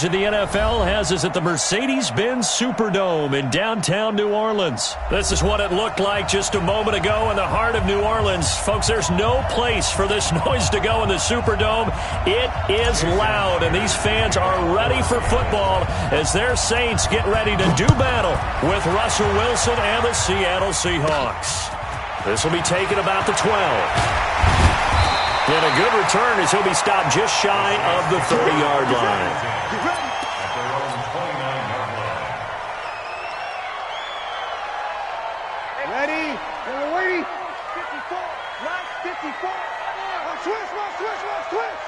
The NFL has us at the Mercedes-Benz Superdome in downtown New Orleans. This is what it looked like just a moment ago in the heart of New Orleans. Folks, there's no place for this noise to go in the Superdome. It is loud, and these fans are ready for football as their Saints get ready to do battle with Russell Wilson and the Seattle Seahawks. This will be taken about the 12. And a good return as he'll be stopped just shy of the 30-yard line. Ready? We're waiting. 54. Last 54. Switch.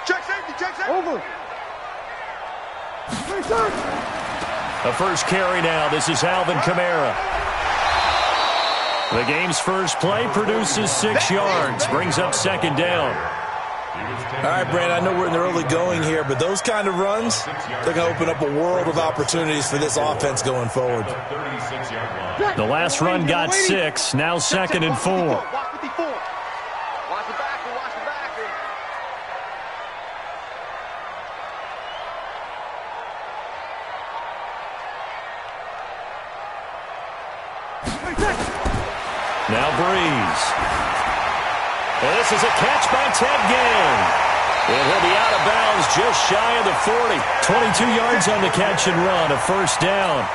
Check safety. Over. A first carry now. This is Alvin Kamara. The game's first play produces 6 yards. Brings up second down. All right, Brandon, I know we're in the early going here, but those kind of runs, they're going to open up a world of opportunities for this offense going forward. The last run got 6, now second and 4. Watch the backer. Now Breeze. And this is a catch by Ted Ginn. And he'll be out of bounds just shy of the 40. 22 yards on the catch and run, a first down.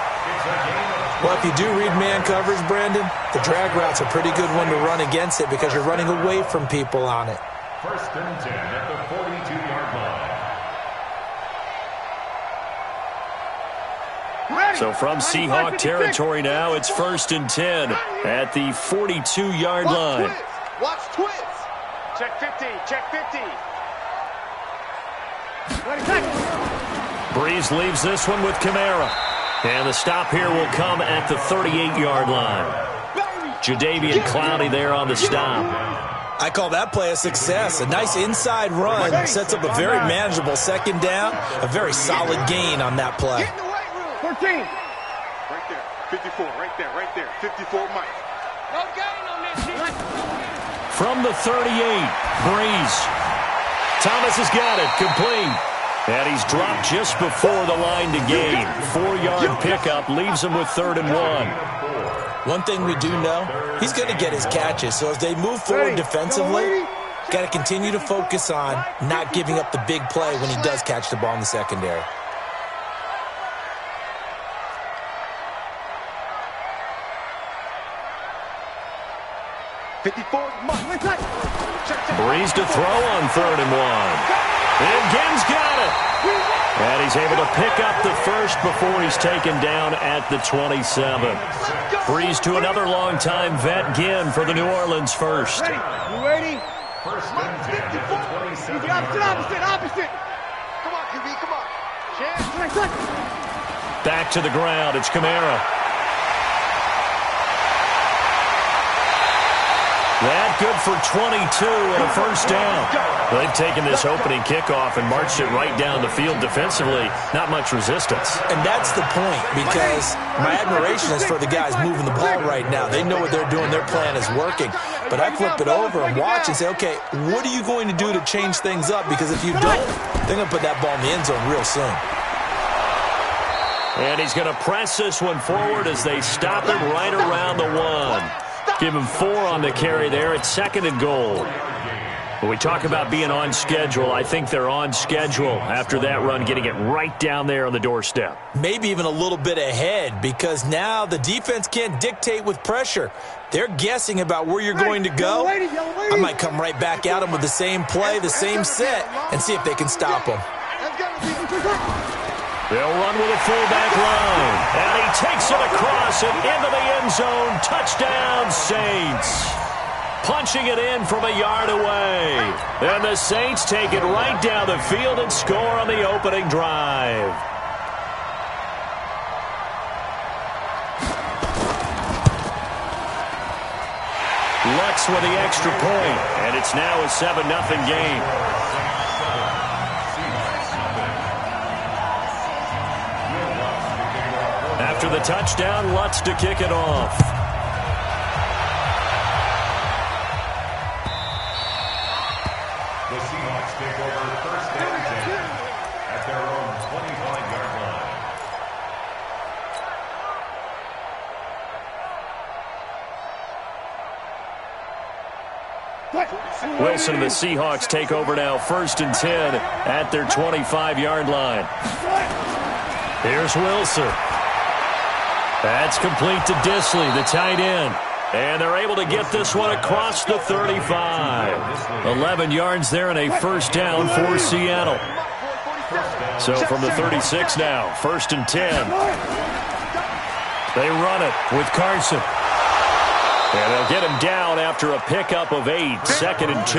Well, if you do read man coverage, Brandon, the drag route's a pretty good one to run against it because you're running away from people on it. First and 10 at the 42-yard line. So from Seahawk territory now, it's first and 10 at the 42-yard line. Watch twist. Check 50. Breeze leaves this one with Kamara. And the stop here will come at the 38-yard line. Jadeveon Clowney there on the stop. I call that play a success. A nice inside run sets up a very manageable second down, a very solid gain on that play. 14. Right there. 54. Right there. 54 Mike. No gain on this. From the 38, Breeze. Thomas has got it, complete. And he's dropped just before the line to gain. 4-yard pickup leaves him with 3rd and 1. One thing we do know, he's going to get his catches. So as they move forward defensively, got to continue to focus on not giving up the big play when he does catch the ball in the secondary. Breeze to throw on 3rd and 1. And Ginn's got it. And he's able to pick up the first before he's taken down at the 27. Breeze to another long-time vet, Ginn, for the New Orleans first. You ready? First and 10 at the 27. Opposite. Come on, QB, come on. Chance. Back to the ground. It's Kamara. That good for 22 and a first down. They've taken this opening kickoff and marched it right down the field defensively. Not much resistance. And that's the point, because my admiration is for the guys moving the ball right now. They know what they're doing. Their plan is working. But I flip it over and watch and say, okay, what are you going to do to change things up? Because if you don't, they're going to put that ball in the end zone real soon. And he's going to press this one forward as they stop him right around the 1. Give him 4 on the carry there. It's 2nd and goal. When we talk about being on schedule, I think they're on schedule after that run, getting it right down there on the doorstep. Maybe even a little bit ahead, because now the defense can't dictate with pressure. They're guessing about where you're going to go. I might come right back at them with the same play, the same set, and see if they can stop them. They'll run with a fullback line. And he takes it across and into the end zone. Touchdown, Saints. Punching it in from a yard away. And the Saints take it right down the field and score on the opening drive. Lutz with the extra point. And it's now a 7-0 game. After the touchdown, Lutz to kick it off. The Seahawks take over first and 10 at their own 25. Wilson and the Seahawks take over now, 1st and 10 at their 25-yard line. Here's Wilson. That's complete to Disley, the tight end. And they're able to get this one across the 35. 11 yards there and a first down for Seattle. So from the 36 now, 1st and 10. They run it with Carson. And they'll get him down after a pickup of 8, 2nd and 2.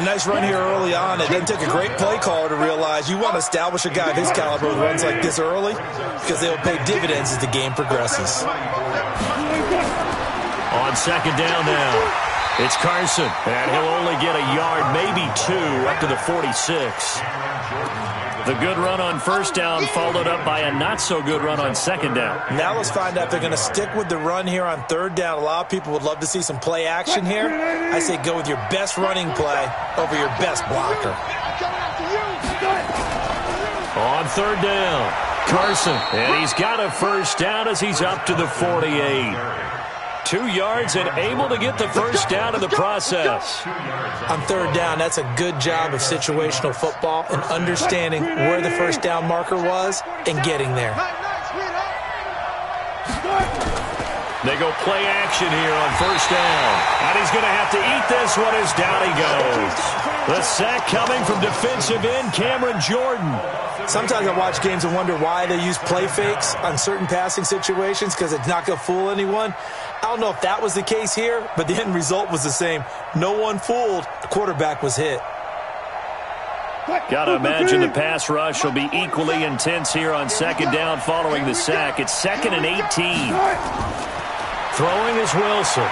A nice run here early on. It doesn't take a great play caller to realize you want to establish a guy of his caliber who runs like this early because they'll pay dividends as the game progresses. On 2nd down now, it's Carson. And he'll only get a yard, maybe 2, up to the 46. The good run on 1st down followed up by a not-so-good run on 2nd down. Now let's find out if they're going to stick with the run here on 3rd down. A lot of people would love to see some play action here. I say go with your best running play over your best blocker. On 3rd down, Carson. And he's got a first down as he's up to the 48. 2 yards and able to get the first down in the process. On 3rd down, that's a good job of situational football and understanding where the first down marker was and getting there. They go play action here on 1st down. And he's going to have to eat this one as down he goes. The sack coming from defensive end Cameron Jordan. Sometimes I watch games and wonder why they use play fakes on certain passing situations because it's not going to fool anyone. I don't know if that was the case here, but the end result was the same. No one fooled. The quarterback was hit. Got to imagine the pass rush will be equally intense here on 2nd down following the sack. It's 2nd and 18. Throwing is Wilson.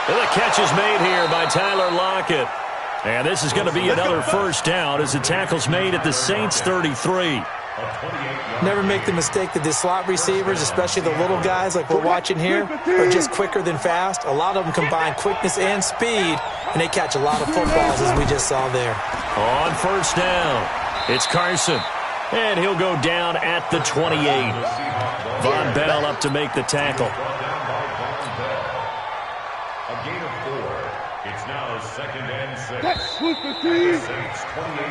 And the catch is made here by Tyler Lockett. And this is going to be another first down as the tackle's made at the Saints 33. Never make the mistake that the slot receivers, especially the little guys like we're watching here, are just quicker than fast. A lot of them combine quickness and speed, and they catch a lot of footballs as we just saw there. On 1st down, it's Carson. And he'll go down at the 28. Von Bell up to make the tackle. A gain of 4. It's now 2nd and 6.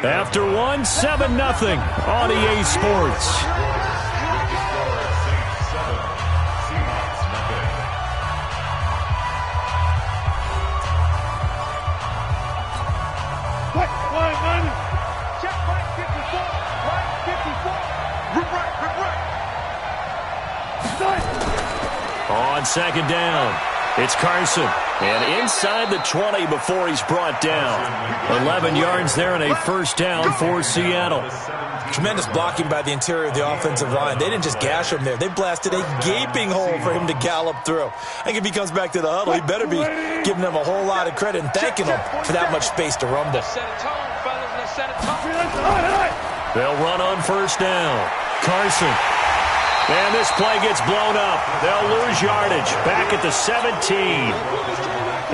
After 1, 7-0 on EA Sports. On 2nd down, it's Carson. And inside the 20 before he's brought down. 11 yards there and a first down for Seattle. Tremendous blocking by the interior of the offensive line. They didn't just gash him there. They blasted a gaping hole for him to gallop through. I think if he comes back to the huddle, he better be giving them a whole lot of credit and thanking them for that much space to rumble. They'll run on 1st down. Carson. And this play gets blown up. They'll lose yardage. Back at the 17.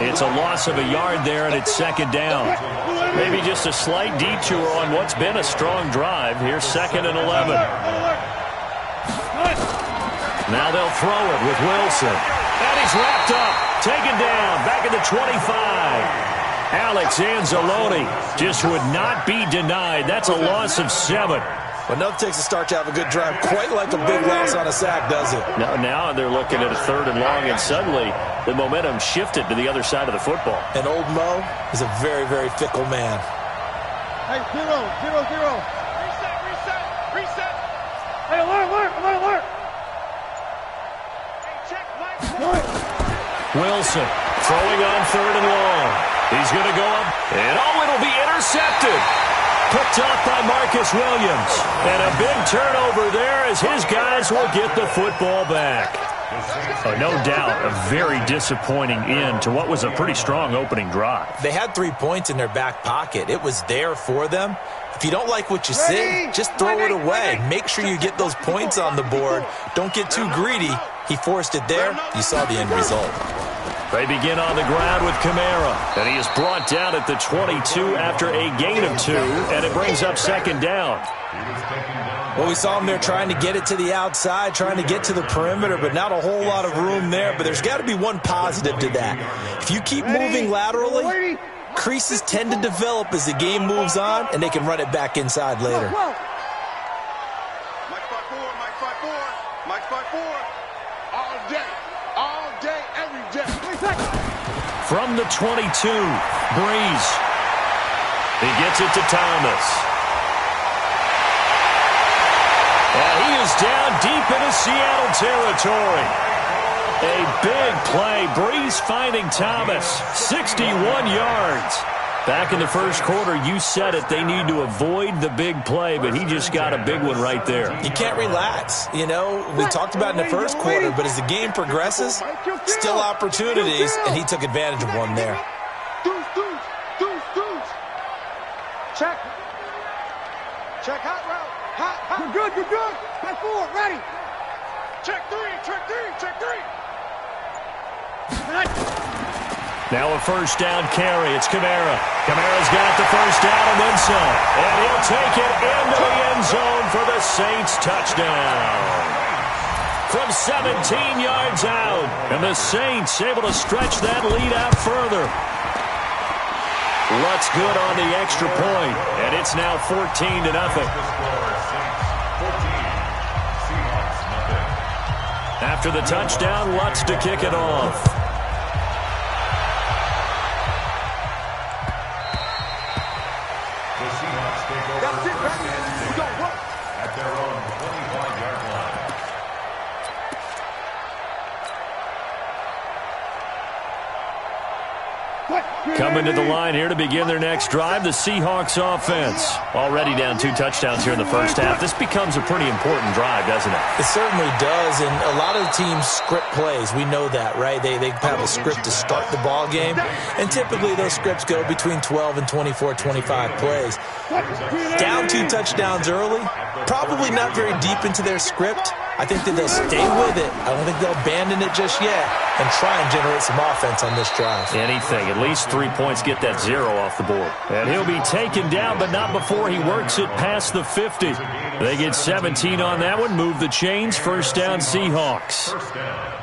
It's a loss of a yard there, and it's 2nd down. Maybe just a slight detour on what's been a strong drive. Here's 2nd and 11. Now they'll throw it with Wilson. And he's wrapped up. Taken down. Back at the 25. Alex Anzalone just would not be denied. That's a loss of 7. But nothing takes a start to have a good drive, quite like a big loss on a sack, does it? Now they're looking at a 3rd and long, and suddenly the momentum shifted to the other side of the football. And old Mo is a very, very fickle man. Hey, 0, 0, 0. Reset. Hey, alert. Hey, check, Mike. Wilson throwing on 3rd and long. He's going to go up, and it'll be intercepted. Picked up by Marcus Williams. And a big turnover there as his guys will get the football back. No doubt a very disappointing end to what was a pretty strong opening drive. They had 3 points in their back pocket. It was there for them. If you don't like what you see, just throw it away. Make sure you get those points on the board. Don't get too greedy. He forced it there. You saw the end result. They begin on the ground with Kamara, and he is brought down at the 22 after a gain of 2, and it brings up second down. Well, we saw him there trying to get it to the outside, trying to get to the perimeter, but not a whole lot of room there. But there's got to be one positive to that. If you keep moving laterally, creases tend to develop as the game moves on, and they can run it back inside later. Mike 5-4, Mike 5-4, Mike 5-4. All day, every day. From the 22, Breeze. He gets it to Thomas. And he is down deep into Seattle territory. A big play. Breeze finding Thomas. 61 yards. Back in the first quarter, you said it. They need to avoid the big play, but he just got a big one right there. You can't relax. You know, we talked about it in the first quarter, but as the game progresses, still opportunities, and he took advantage of one there. Check. Check hot route. Hot. You're good. Back forward, ready. Check three. Now a first down carry. It's Kamara. Kamara's got the first down and then some. And he'll take it into the end zone for the Saints touchdown. From 17 yards out. And the Saints able to stretch that lead out further. Lutz good on the extra point. And it's now 14-0. After the touchdown, Lutz to kick it off. The Seahawks take over at their own 25-yard line. Coming to the line here to begin their next drive, the Seahawks offense. Already down 2 touchdowns here in the first half. This becomes a pretty important drive, doesn't it? It certainly does, and a lot of the teams script plays. We know that, right? They have a script to start the ball game, and typically those scripts go between 12 and 24, 25 plays. Down 2 touchdowns early, probably not very deep into their script. I think that they'll stay with it. I don't think they'll abandon it just yet and try and generate some offense on this drive. Anything. At least 3 points, get that 0 off the board. And he'll be taken down, but not before he works it past the 50. They get 17 on that one. Move the chains. First down, Seahawks. First down.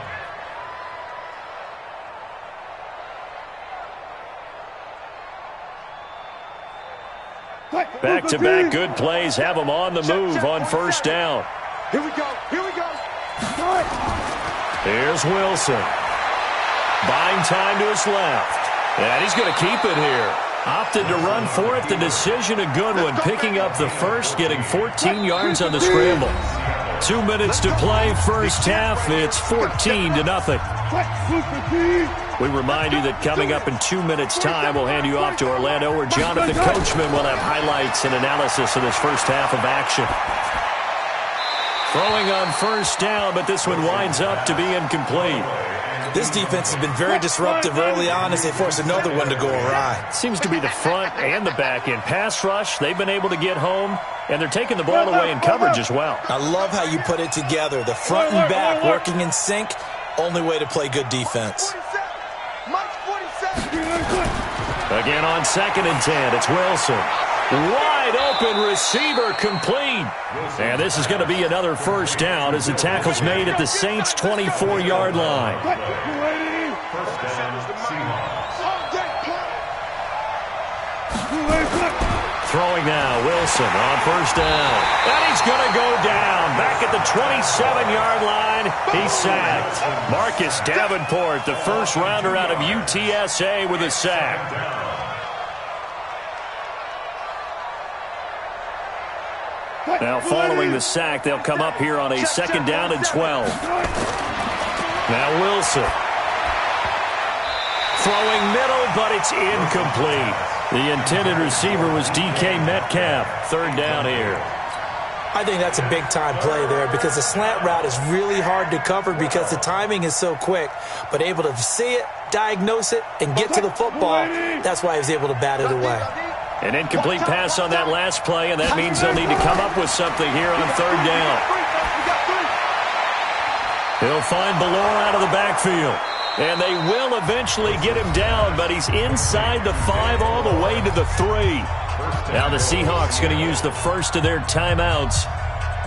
Back-to-back good plays have them on the move on first down. Here we go. Here's Wilson. Buying time to his left. And he's going to keep it here. Opted to run for it. The decision a good one. Picking up the first, getting 14 yards on the scramble. 2 minutes to play first half. It's 14-0. We remind you that coming up in 2 minutes' time, we'll hand you off to Orlando, where Jonathan Coachman will have highlights and analysis of this first half of action. Throwing on first down, but this one winds up to be incomplete. This defense has been very disruptive early on as they force another one to go awry. Seems to be the front and the back end. Pass rush, they've been able to get home, and they're taking the ball away in coverage as well. I love how you put it together. The front and back working in sync, only way to play good defense. Again on 2nd and 10, it's Wilson. Wide open receiver complete. And this is going to be another first down as the tackle's made at the Saints' 24-yard line. First down, Seahawks. Throwing now, Wilson on first down. And he's going to go down. Back at the 27-yard line, he's sacked. Marcus Davenport, the first rounder out of UTSA, with a sack. Now following the sack, they'll come up here on a 2nd down and 12. Now Wilson. Throwing middle, but it's incomplete. The intended receiver was DK Metcalf. 3rd down here. I think that's a big-time play there because the slant route is really hard to cover because the timing is so quick. But able to see it, diagnose it, and get to the football, that's why he was able to bat it away. An incomplete pass on that last play, and that means they'll need to come up with something here on 3rd down. He'll find Ballore out of the backfield. And they will eventually get him down, but he's inside the 5 all the way to the 3. Now the Seahawks going to use the first of their timeouts,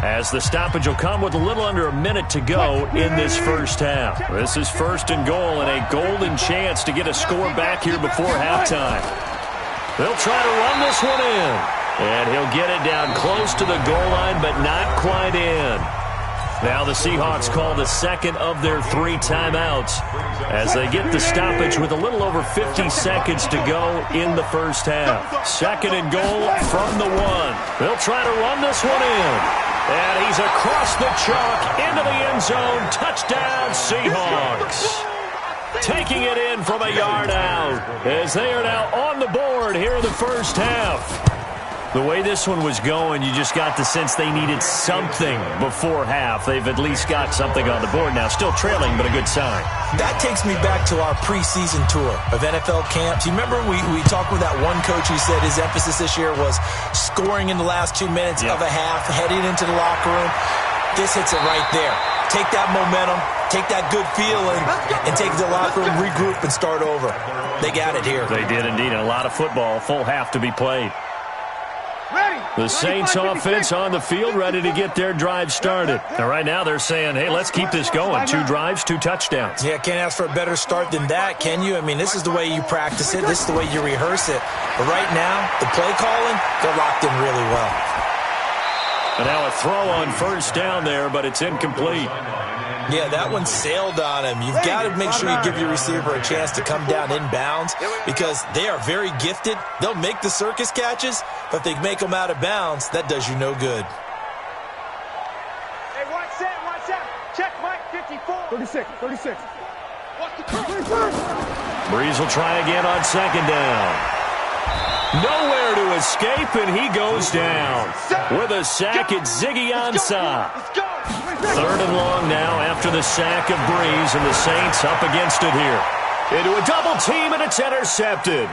as the stoppage will come with a little under a minute to go in this first half. This is 1st and goal and a golden chance to get a score back here before halftime. They'll try to run this one in, and he'll get it down close to the goal line, but not quite in. Now the Seahawks call the second of their 3 timeouts as they get the stoppage with a little over 50 seconds to go in the first half. 2nd and goal from the 1. They'll try to run this one in. And he's across the chalk into the end zone. Touchdown, Seahawks. Taking it in from a yard out as they are now on the board here in the first half. The way this one was going, you just got the sense they needed something before half. They've at least got something on the board now. Still trailing, but a good sign. That takes me back to our preseason tour of NFL camps. You remember we talked with that one coach who said his emphasis this year was scoring in the last 2 minutes of a half, heading into the locker room. This hits it right there. Take that momentum, take that good feeling, and take it to the locker room, regroup, and start over. They got it here. They did indeed, and a lot of football, full half to be played. The Saints offense on the field, ready to get their drive started. And right now they're saying, hey, let's keep this going. 2 drives, 2 touchdowns. Yeah, can't ask for a better start than that, can you? I mean, this is the way you practice it. This is the way you rehearse it. But right now, the play calling, they're locked in really well. And now a throw on first down there, but it's incomplete. Yeah, that one sailed on him. You've got to make sure you give your receiver a chance to come down inbounds because they are very gifted. They'll make the circus catches, but if they make them out of bounds, that does you no good. Hey, watch that. Check Mike, 54. 36. Watch the curve. Breeze will try again on 2nd down. Nowhere to escape, and he goes down. With a sack, it's Ziggy Ansah. 3rd and long now after the sack of Breeze, and the Saints up against it here. Into a double team, and it's intercepted.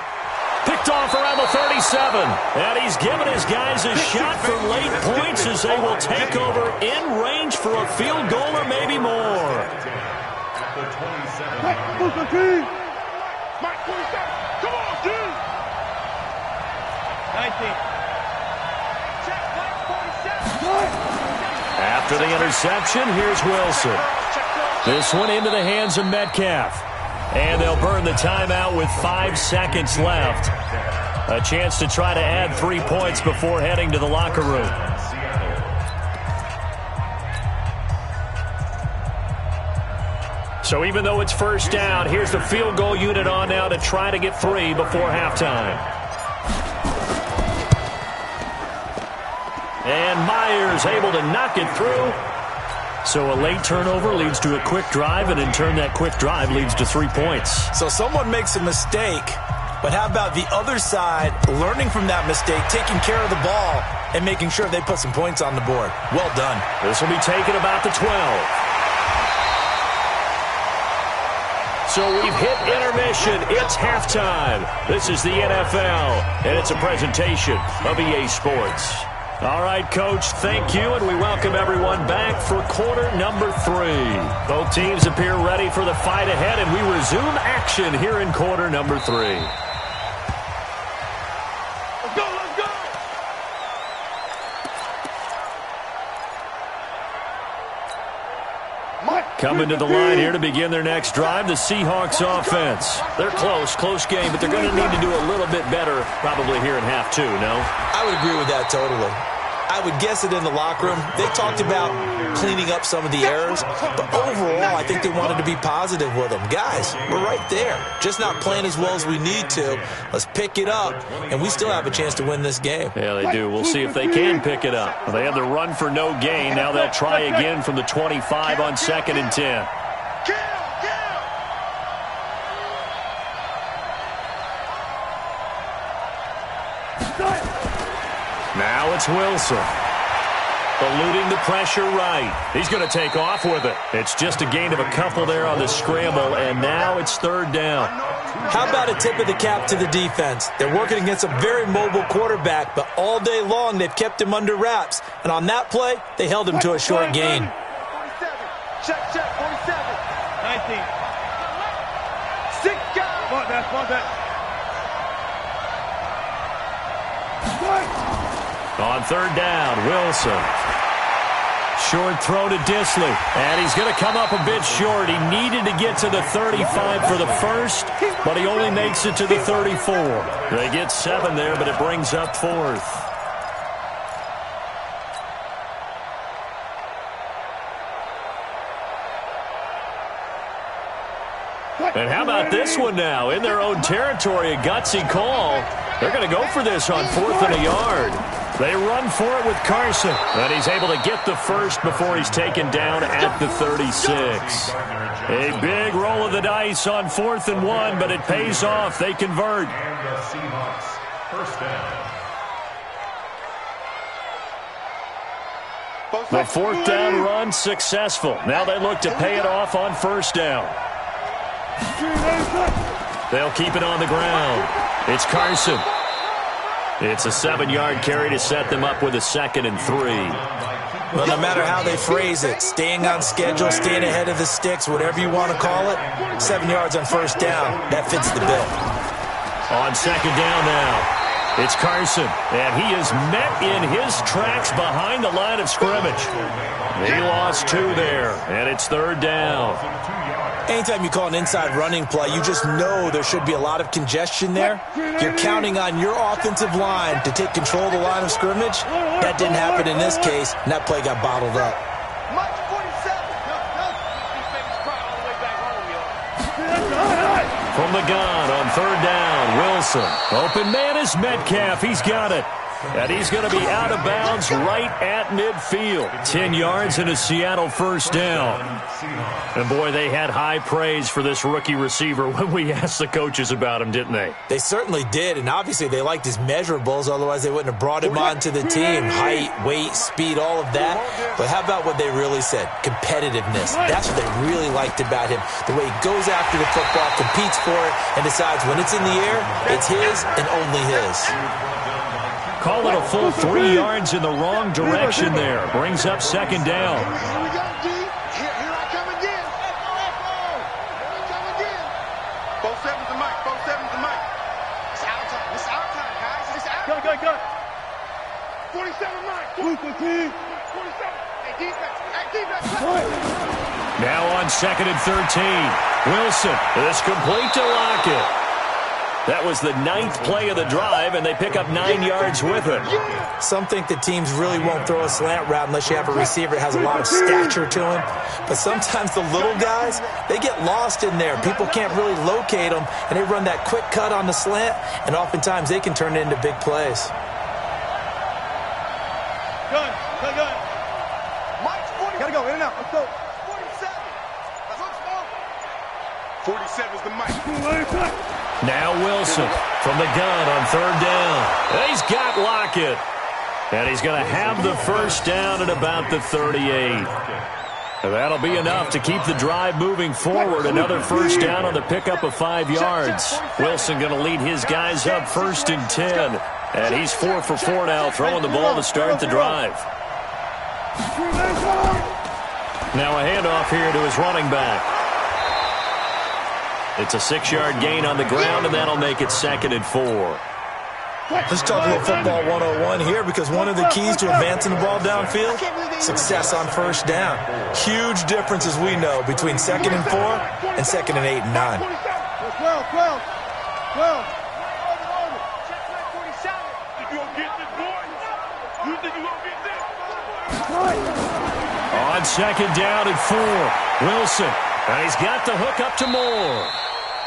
Picked off around the 37. And he's given his guys a shot for late points as they will take over in range for a field goal or maybe more. Mike, 27. Come on, dude. 19. Check Mike, 47. After the interception, here's Wilson. This one into the hands of Metcalf. And they'll burn the timeout with 5 seconds left. A chance to try to add 3 points before heading to the locker room. So even though it's first down, here's the field goal unit on now to try to get 3 before halftime. And Myers able to knock it through. So a late turnover leads to a quick drive, and in turn that quick drive leads to 3 points. So someone makes a mistake, but how about the other side learning from that mistake, taking care of the ball, and making sure they put some points on the board? Well done. This will be taken about the 12. So we've hit intermission. It's halftime. This is the NFL, and it's a presentation of EA Sports. All right, Coach, thank you, and we welcome everyone back for quarter number 3. Both teams appear ready for the fight ahead, and we resume action here in quarter number 3. Let's go, let's go! Coming to the line here to begin their next drive, the Seahawks offense. They're close game, but they're going to need to do a little bit better probably here in half 2, no? I would agree with that totally. I would guess it in the locker room. They talked about cleaning up some of the errors, but overall, I think they wanted to be positive with them. Guys, we're right there. Just not playing as well as we need to. Let's pick it up, and we still have a chance to win this game. Yeah, they do. We'll see if they can pick it up. They had the run for no gain. Now they'll try again from the 25 on 2nd and 10. Now it's Wilson. Eluding the pressure right. He's going to take off with it. It's just a gain of a couple there on the scramble, and now it's 3rd down. How about a tip of the cap to the defense? They're working against a very mobile quarterback, but all day long they've kept him under wraps. And on that play, they held him to a short gain. 47. Check, 47. 19. On third down, Wilson. Short throw to Disley, and he's going to come up a bit short. He needed to get to the 35 for the first, but he only makes it to the 34. They get 7 there, but it brings up 4th. And how about this one now? In their own territory, a gutsy call. They're going to go for this on 4th and a yard. They run for it with Carson, and he's able to get the first before he's taken down at the 36. A big roll of the dice on 4th and 1, but it pays off. They convert. And the Seahawks, first down. The 4th down run successful. Now they look to pay it off on 1st down. They'll keep it on the ground. It's Carson. It's a 7-yard carry to set them up with a 2nd and 3. Well, no matter how they phrase it, staying on schedule, staying ahead of the sticks, whatever you want to call it, 7 yards on 1st down, that fits the bill. On 2nd down now, it's Carson, and he is met in his tracks behind the line of scrimmage. He lost 2 there, and it's 3rd down. Anytime you call an inside running play, you just know there should be a lot of congestion there. You're counting on your offensive line to take control of the line of scrimmage. That didn't happen in this case, and that play got bottled up. From the gun on 3rd down, Wilson. Open man is Metcalf. He's got it. And he's going to be out of bounds right at midfield. 10 yards and a Seattle 1st down. And, boy, they had high praise for this rookie receiver when we asked the coaches about him, didn't they? They certainly did, and obviously they liked his measurables. Otherwise, they wouldn't have brought him onto the team. Height, weight, speed, all of that. But how about what they really said? Competitiveness. That's what they really liked about him. The way he goes after the football, competes for it, and decides when it's in the air, it's his and only his. Call it a full 3 yards in the wrong direction there. Brings up 2nd down. Here we go, D. Here I come again. Here I come again. 4-7's the mic. 4-7's the mic. It's our time. It's our time, guys. It's our time. Go. 47 mic. 47. Hey, defense. Now on 2nd and 13. Wilson is complete to Lockett. That was the 9th play of the drive, and they pick up 9 yards with it. Some think that teams really won't throw a slant route unless you have a receiver that has a lot of stature to him. But sometimes the little guys, they get lost in there. People can't really locate them, and they run that quick cut on the slant, and oftentimes they can turn it into big plays. Gun. Mike's 40. Gotta go, in and out. Let's go. 47. Let's go. 47's the mic. Now Wilson from the gun on 3rd down. And he's got Lockett. And he's going to have the 1st down at about the 38. And that'll be enough to keep the drive moving forward. Another 1st down on the pickup of 5 yards. Wilson going to lead his guys up 1st and 10. And he's 4 for 4 now, throwing the ball to start the drive. Now a handoff here to his running back. It's a 6-yard gain on the ground, and that'll make it 2nd and 4. Let's talk a little football 101 here, because one of the keys to advancing the ball downfield, success on 1st down. Huge difference, as we know, between 2nd and 4 and 2nd and 8 and 9. 12. On 2nd down and 4, Wilson. And he's got the hook up to Moore.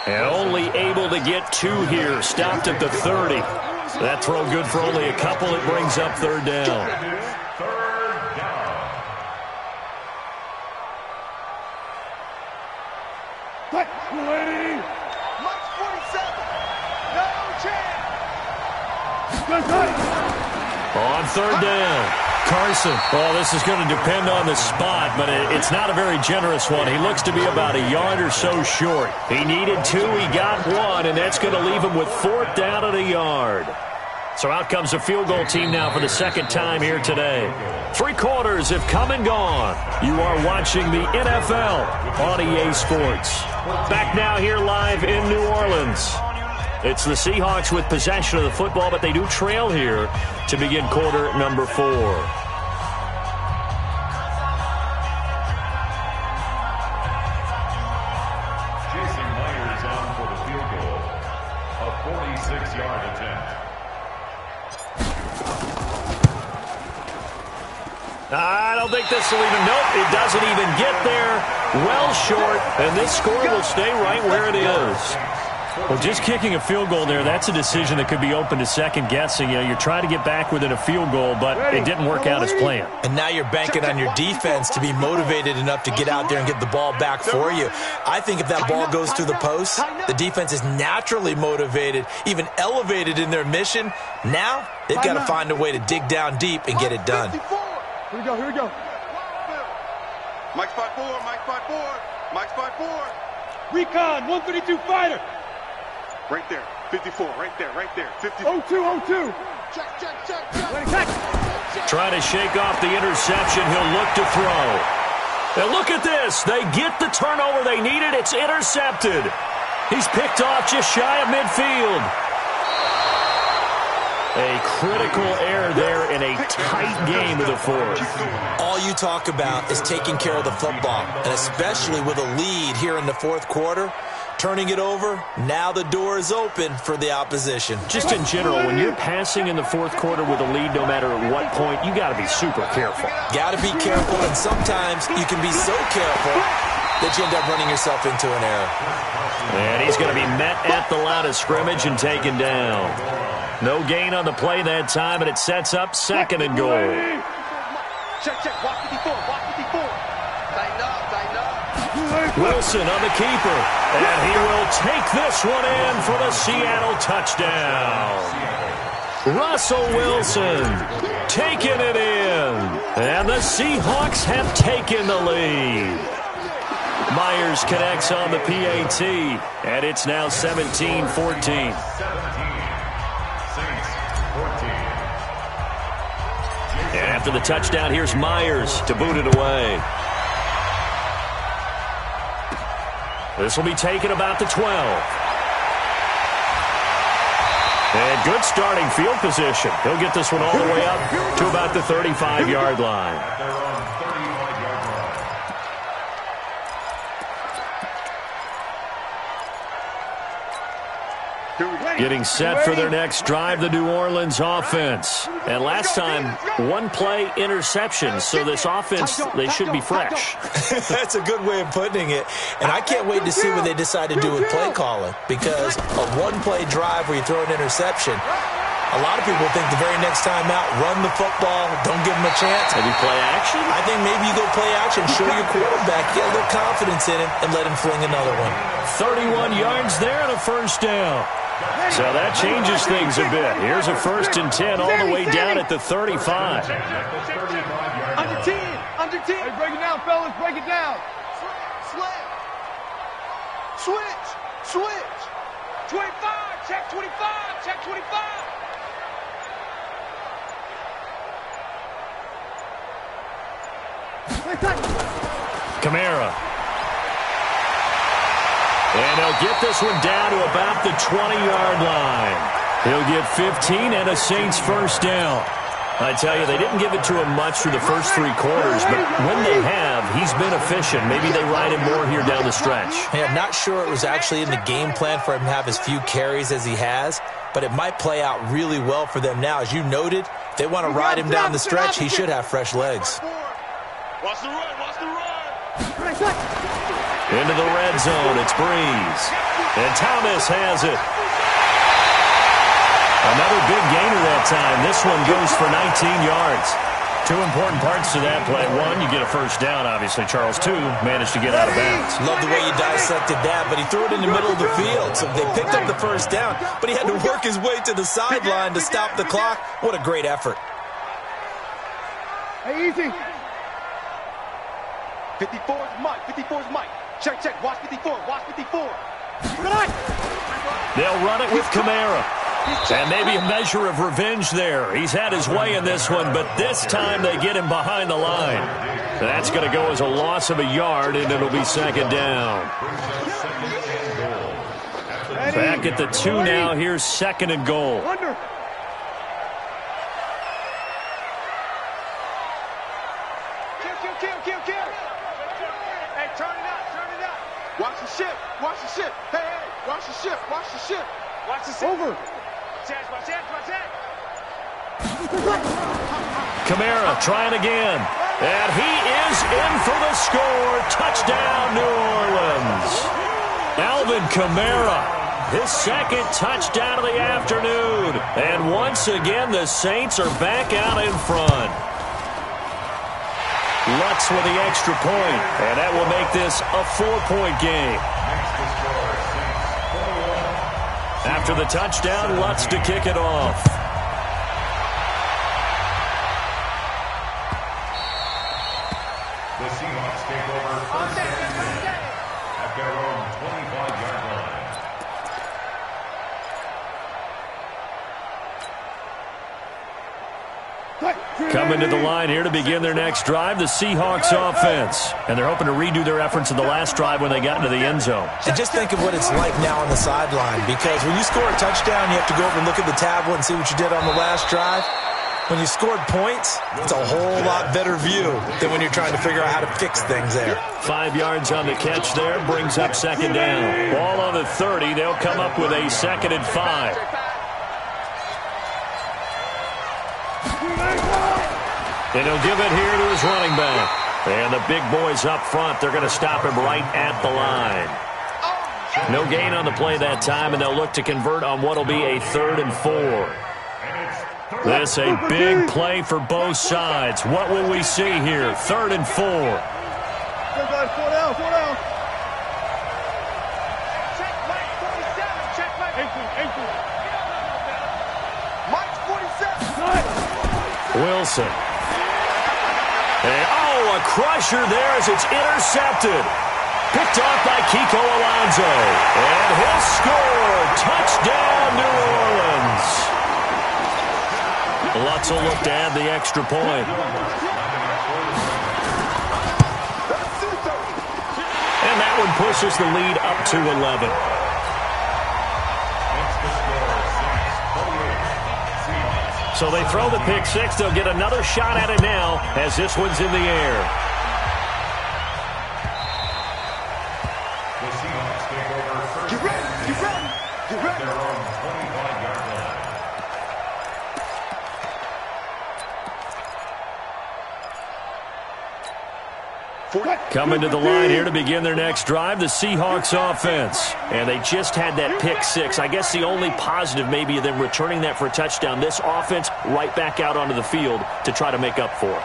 And only able to get 2 here. Stopped at the 30. That throw good for only a couple. It brings up 3rd down. Third down. Mike's 47. No chance. On 3rd down. Carson. Well, this is going to depend on the spot, but it's not a very generous one. He looks to be about a yard or so short. He needed 2. He got 1, and that's going to leave him with 4th down at a yard. So out comes the field goal team now for the second time here today. 3 quarters have come and gone. You are watching the NFL on EA Sports. Back now here live in New Orleans. It's the Seahawks with possession of the football, but they do trail here to begin quarter number 4. I don't think this will even, nope, it doesn't even get there. Well short, and this score will stay right where it is. Well, just kicking a field goal there, that's a decision that could be open to second guessing. You know, you're trying to get back within a field goal, but it didn't work out as planned. And now you're banking on your defense to be motivated enough to get out there and get the ball back for you. I think if that ball goes through the post, the defense is naturally motivated, even elevated in their mission. Now they've got to find a way to dig down deep and get it done. Here we go, here we go. Mike spot 4, Mike spot 4, Mike spot 4. Recon, 132 fighter. Right there, 54, right there, 50. 02. Check. Trying to shake off the interception. He'll look to throw. Now look at this. They get the turnover they needed. It's intercepted. He's picked off just shy of midfield. A critical error there in a tight game of the fourth. All you talk about is taking care of the football, and especially with a lead here in the fourth quarter. Turning it over, now the door is open for the opposition. Just in general, when you're passing in the fourth quarter with a lead, no matter at what point, you got to be super careful. Got to be careful, and sometimes you can be so careful that you end up running yourself into an error. And he's going to be met at the line of scrimmage and taken down. No gain on the play that time, and it sets up second and goal. Check, watch 54, watch 54. Tighten up. Wilson on the keeper, and he will take this one in for the Seattle touchdown. Russell Wilson taking it in, and the Seahawks have taken the lead. Myers connects on the PAT, and it's now 17-14. And after the touchdown, here's Myers to boot it away. This will be taken about the 12. And good starting field position. He'll get this one all the way up to about the 35-yard line. Getting set for their next drive, the New Orleans offense. And last time, one play interception. So this offense, they should be fresh. That's a good way of putting it. And I can't wait to see what they decide to do with play calling. Because a one-play drive where you throw an interception, a lot of people think the very next time out, run the football, don't give them a chance. Maybe play action? I think maybe you go play action, show your quarterback, get a little confidence in him, and let him fling another one. 31 yards there and a first down. So that changes things a bit. Here's a 1st and 10 all the way down at the 35. Under 10. Hey, break it down, fellas, break it down. Switch. 25, check 25. Kamara. And he'll get this one down to about the 20-yard line. He'll get 15 and a Saints first down. I tell you, they didn't give it to him much through the first 3 quarters, but when they have, he's been efficient. Maybe they ride him more here down the stretch. Hey, I'm not sure it was actually in the game plan for him to have as few carries as he has, but it might play out really well for them now. As you noted, if they want to ride him down the stretch, he should have fresh legs. Watch the run. Into the red zone, it's Breeze. And Thomas has it. Another big gainer that time. This one goes for 19 yards. 2 important parts to that play. 1, you get a first down, obviously. Charles, 2, managed to get out of bounds. Love the way you dissected that, but he threw it in the middle of the field. So they picked up the first down, but he had to work his way to the sideline to stop the clock. What a great effort. Hey, easy. 54's Mike. Check. Watch 54. They'll run it with Kamara. And maybe a measure of revenge there. He's had his way in this one, but this time they get him behind the line. That's going to go as a loss of a yard, and it'll be second down. Back at the 2 now. Here's second and goal. Hey, turn it up, turn it up. Watch the ship, watch the ship. Hey, hey, watch the ship, watch the ship. Watch the ship. Over. Watch that. Kamara trying again. And he is in for the score. Touchdown, New Orleans. Alvin Kamara, his second touchdown of the afternoon. And once again, the Saints are back out in front. Lutz with the extra point, and that will make this a 4-point game. After the touchdown, Lutz to kick it off. The Seahawks take over first at their own 25-yard line. Coming to the line here to begin their next drive, the Seahawks offense. And they're hoping to redo their efforts in the last drive when they got into the end zone. And just think of what it's like now on the sideline, because when you score a touchdown, you have to go over and look at the tablet and see what you did on the last drive. When you scored points, it's a whole lot better view than when you're trying to figure out how to fix things there. 5 yards on the catch there, brings up second down. Ball on the 30, they'll come up with a 2nd and 5. And he'll give it here to his running back. And the big boys up front, they're going to stop him right at the line. No gain on the play that time, and they'll look to convert on what will be a 3rd and 4. This a big play for both sides. What will we see here? 3rd and 4. Four down. Check Mike 47, check Mike. 18. Mike 47. Wilson. And, a crusher there as it's intercepted. Picked off by Kiko Alonso. And he'll score. Touchdown, New Orleans. Lutz will look to add the extra point. And that one pushes the lead up to 11. So they throw the pick six. They'll get another shot at it now as this one's in the air. The Seahawks take over first. Get ready. Their own 25-yard line. Coming to the line here to begin their next drive, the Seahawks offense. And they just had that pick six. I guess the only positive maybe of them returning that for a touchdown. This offense right back out onto the field to try to make up for it.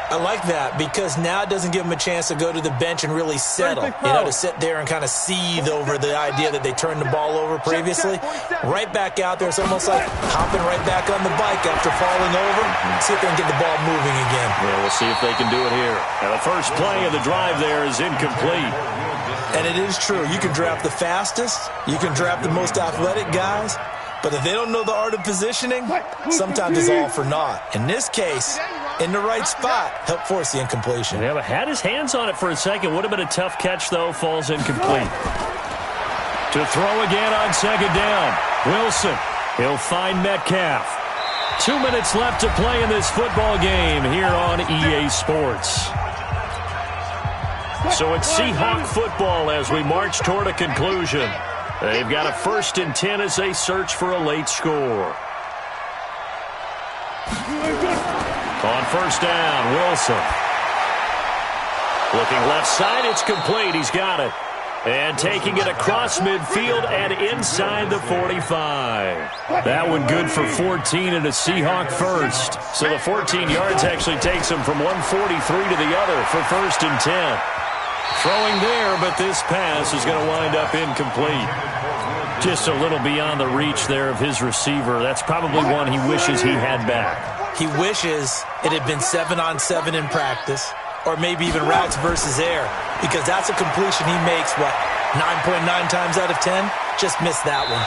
I like that because now it doesn't give them a chance to go to the bench and really settle. To sit there and kind of seethe over the idea that they turned the ball over previously. Right back out there. It's almost like hopping right back on the bike after falling over. See if they can get the ball moving again. Yeah, we'll see if they can do it here. Now, the first play of the drive there is incomplete. And it is true. You can draft the fastest. You can draft the most athletic guys. But if they don't know the art of positioning, sometimes it's all for naught. In this case, in the right spot, help force the incompletion. Yeah, but had his hands on it for a second. Would have been a tough catch, though. Falls incomplete. To throw again on second down. Wilson. He'll find Metcalf. 2 minutes left to play in this football game here on EA Sports. So it's Seahawk football as we march toward a conclusion. They've got a 1st and 10 as they search for a late score. On first down, Wilson. Looking left side, it's complete. He's got it. And taking it across midfield and inside the 45. That one good for 14 and a Seahawk first. So the 14 yards actually takes him from 143 to the other for 1st and 10. Throwing there, but this pass is going to wind up incomplete. Just a little beyond the reach there of his receiver. That's probably one he wishes he had back. He wishes it had been 7-on-7 in practice, or maybe even routes versus air, because that's a completion he makes, 9.9 times out of 10? Just missed that one.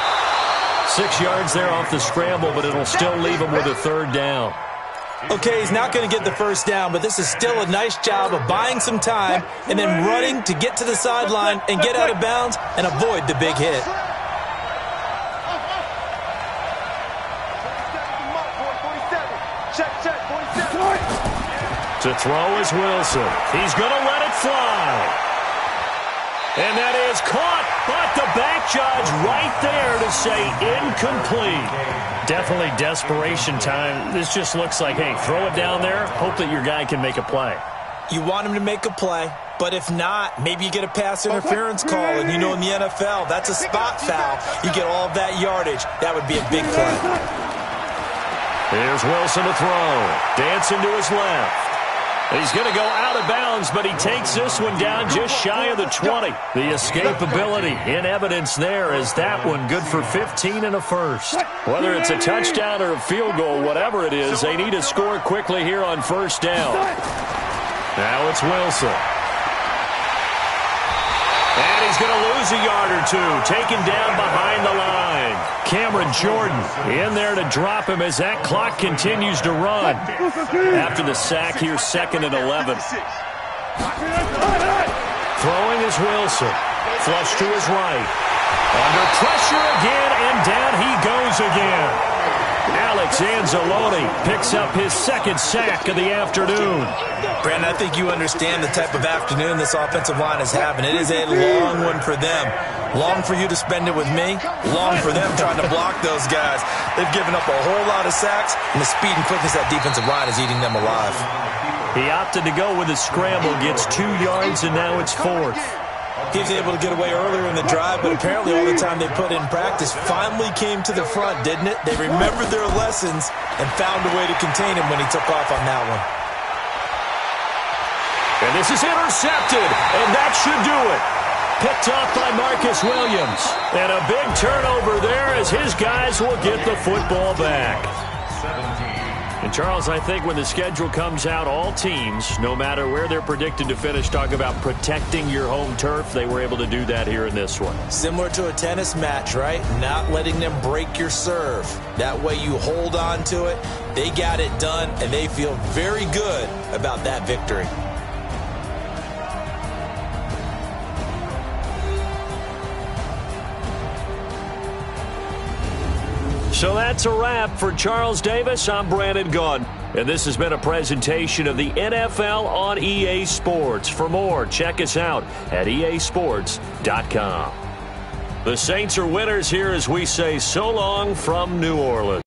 6 yards there off the scramble, but it'll still leave him with a 3rd down. Okay, he's not going to get the 1st down, but this is still a nice job of buying some time and then running to get to the sideline and get out of bounds and avoid the big hit. To throw is Wilson. He's going to let it fly. And that is caught, but the back judge right there to say incomplete. Definitely desperation time. This just looks like, hey, throw it down there, hope that your guy can make a play. You want him to make a play, but if not, maybe you get a pass interference call, and you know in the NFL, that's a spot foul. You get all of that yardage. That would be a big play. Here's Wilson to throw. Dancing to his left. He's going to go out of bounds, but he takes this one down just shy of the 20. The escapability in evidence there as that one good for 15 and a 1st. Whether it's a touchdown or a field goal, whatever it is, they need to score quickly here on 1st down. Now it's Wilson. And he's going to lose a yard or 2, taken down behind the line. Cameron Jordan in there to drop him as that clock continues to run. After the sack, here's 2nd and 11. Throwing is Wilson. Flush to his right. Under pressure again, and down he goes again. Alex Anzalone picks up his 2nd sack of the afternoon. Brandon, I think you understand the type of afternoon this offensive line is having. It is a long one for them. Long for you to spend it with me. Long for them trying to block those guys. They've given up a whole lot of sacks, and the speed and quickness of that defensive line is eating them alive. He opted to go with a scramble, gets 2 yards, and now it's 4th. He was able to get away earlier in the drive, but apparently all the time they put in practice finally came to the front, didn't it? They remembered their lessons and found a way to contain him when he took off on that one. And this is intercepted, and that should do it. Picked off by Marcus Williams. And a big turnover there as his guys will get the football back. And, Charles, I think when the schedule comes out, all teams, no matter where they're predicted to finish, talk about protecting your home turf. They were able to do that here in this one. Similar to a tennis match, right? Not letting them break your serve. That way you hold on to it. They got it done, and they feel very good about that victory. So that's a wrap for Charles Davis. I'm Brandon Gunn, and this has been a presentation of the NFL on EA Sports. For more, check us out at easports.com. The Saints are winners here as we say so long from New Orleans.